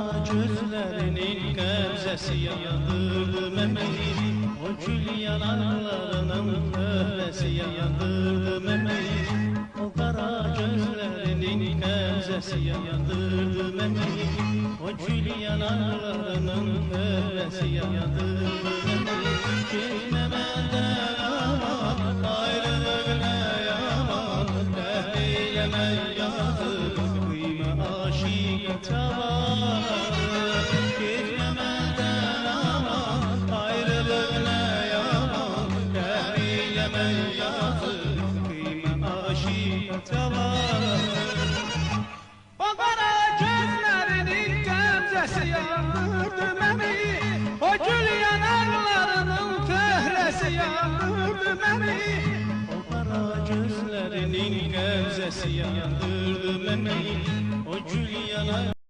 kara gözlerinin qəmzəsi yandırdı məni. O gül yanaqlarının öhləsi yandırdı məni. O kara gözlerinin qəmzəsi yandırdı məni. O gül yanaqlarının öhləsi yandırdı məni. Getmə məndən aman, ayrılıq nə yaman, dəhl eyləmə yazıq, qıymə aşiqə çavar. Getmə məndən aman, ayrılıq nə yaman, dəhl eyləmə yazıq, qıymə aşiqə çavar. O qara gözlərinin qəmzəsi yandırdı məni. O gül yanaqlarının föhləsi yandırdı məni. O kara gözlerinin qəmzəsi yandırdı məni. O gül yanar